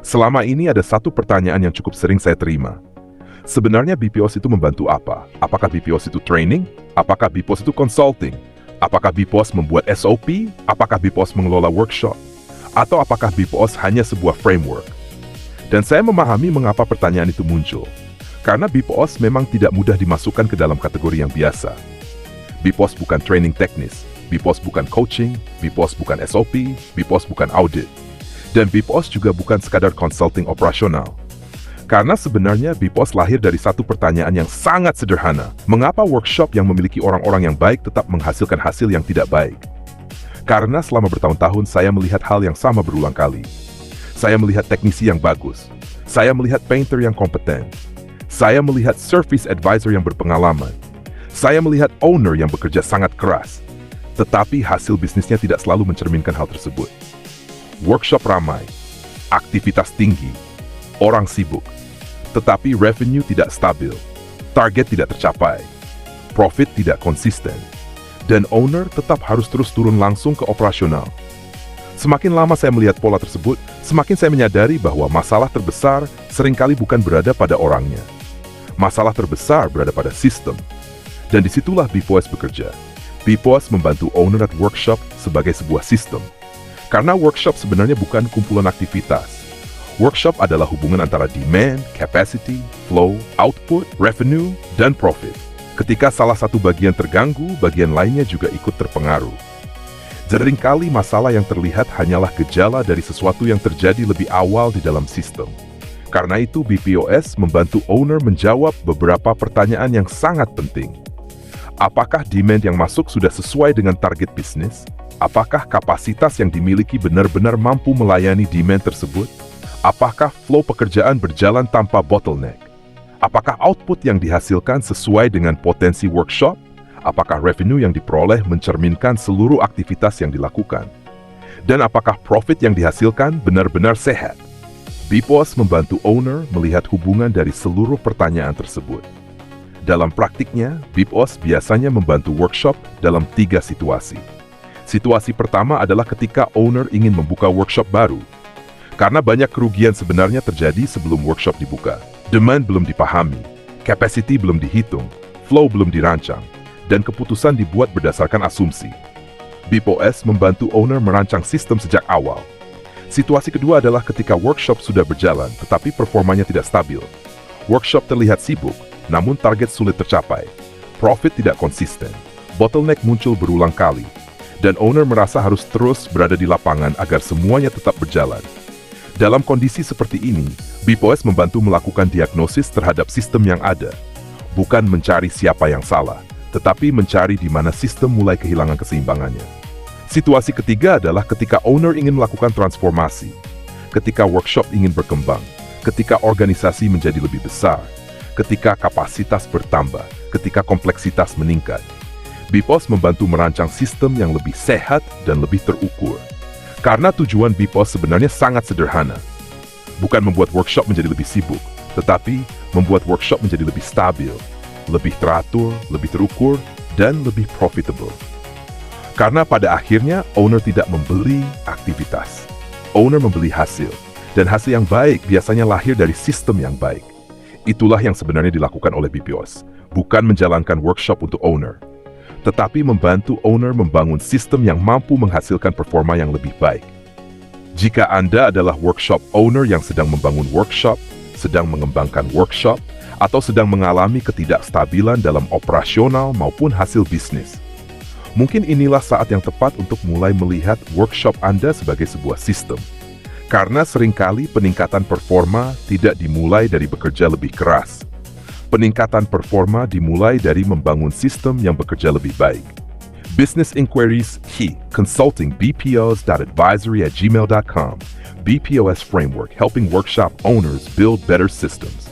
Selama ini ada satu pertanyaan yang cukup sering saya terima. Sebenarnya BPOS itu membantu apa? Apakah BPOS itu training? Apakah BPOS itu consulting? Apakah BPOS membuat SOP? Apakah BPOS mengelola workshop? Atau apakah BPOS hanya sebuah framework? Dan saya memahami mengapa pertanyaan itu muncul. Karena BPOS memang tidak mudah dimasukkan ke dalam kategori yang biasa. BPOS bukan training teknis, BPOS bukan coaching, BPOS bukan SOP, BPOS bukan audit. Dan BPOS juga bukan sekadar consulting operasional. Karena sebenarnya BPOS lahir dari satu pertanyaan yang sangat sederhana. Mengapa workshop yang memiliki orang-orang yang baik tetap menghasilkan hasil yang tidak baik? Karena selama bertahun-tahun saya melihat hal yang sama berulang kali. Saya melihat teknisi yang bagus. Saya melihat painter yang kompeten. Saya melihat service advisor yang berpengalaman. Saya melihat owner yang bekerja sangat keras. Tetapi hasil bisnisnya tidak selalu mencerminkan hal tersebut. Workshop ramai, aktivitas tinggi, orang sibuk, tetapi revenue tidak stabil, target tidak tercapai, profit tidak konsisten, dan owner tetap harus terus turun langsung ke operasional. Semakin lama saya melihat pola tersebut, semakin saya menyadari bahwa masalah terbesar seringkali bukan berada pada orangnya. Masalah terbesar berada pada sistem. Dan disitulah BPOS bekerja. BPOS membantu owner at workshop sebagai sebuah sistem. Karena workshop sebenarnya bukan kumpulan aktivitas. Workshop adalah hubungan antara demand, capacity, flow, output, revenue, dan profit. Ketika salah satu bagian terganggu, bagian lainnya juga ikut terpengaruh. Seringkali masalah yang terlihat hanyalah gejala dari sesuatu yang terjadi lebih awal di dalam sistem. Karena itu BPOS membantu owner menjawab beberapa pertanyaan yang sangat penting. Apakah demand yang masuk sudah sesuai dengan target bisnis? Apakah kapasitas yang dimiliki benar-benar mampu melayani demand tersebut? Apakah flow pekerjaan berjalan tanpa bottleneck? Apakah output yang dihasilkan sesuai dengan potensi workshop? Apakah revenue yang diperoleh mencerminkan seluruh aktivitas yang dilakukan? Dan apakah profit yang dihasilkan benar-benar sehat? BPOS membantu owner melihat hubungan dari seluruh pertanyaan tersebut. Dalam praktiknya, BPOS biasanya membantu workshop dalam 3 situasi. Situasi pertama adalah ketika owner ingin membuka workshop baru. Karena banyak kerugian sebenarnya terjadi sebelum workshop dibuka. Demand belum dipahami, capacity belum dihitung, flow belum dirancang, dan keputusan dibuat berdasarkan asumsi. BPOS membantu owner merancang sistem sejak awal. Situasi kedua adalah ketika workshop sudah berjalan tetapi performanya tidak stabil. Workshop terlihat sibuk, namun target sulit tercapai. Profit tidak konsisten, bottleneck muncul berulang kali, dan owner merasa harus terus berada di lapangan agar semuanya tetap berjalan. Dalam kondisi seperti ini, BPOS membantu melakukan diagnosis terhadap sistem yang ada. Bukan mencari siapa yang salah, tetapi mencari di mana sistem mulai kehilangan keseimbangannya. Situasi ketiga adalah ketika owner ingin melakukan transformasi, ketika workshop ingin berkembang, ketika organisasi menjadi lebih besar, ketika kapasitas bertambah, ketika kompleksitas meningkat. BPOS membantu merancang sistem yang lebih sehat dan lebih terukur. Karena tujuan BPOS sebenarnya sangat sederhana. Bukan membuat workshop menjadi lebih sibuk, tetapi membuat workshop menjadi lebih stabil, lebih teratur, lebih terukur, dan lebih profitable. Karena pada akhirnya, owner tidak membeli aktivitas. Owner membeli hasil. Dan hasil yang baik biasanya lahir dari sistem yang baik. Itulah yang sebenarnya dilakukan oleh BPOS. Bukan menjalankan workshop untuk owner, tetapi membantu owner membangun sistem yang mampu menghasilkan performa yang lebih baik. Jika Anda adalah workshop owner yang sedang membangun workshop, sedang mengembangkan workshop, atau sedang mengalami ketidakstabilan dalam operasional maupun hasil bisnis, mungkin inilah saat yang tepat untuk mulai melihat workshop Anda sebagai sebuah sistem. Karena seringkali peningkatan performa tidak dimulai dari bekerja lebih keras. Peningkatan performa dimulai dari membangun sistem yang bekerja lebih baik. Business inquiries, Key Consulting, bpos.advisory@gmail.com. BPOS Framework, helping workshop owners build better systems.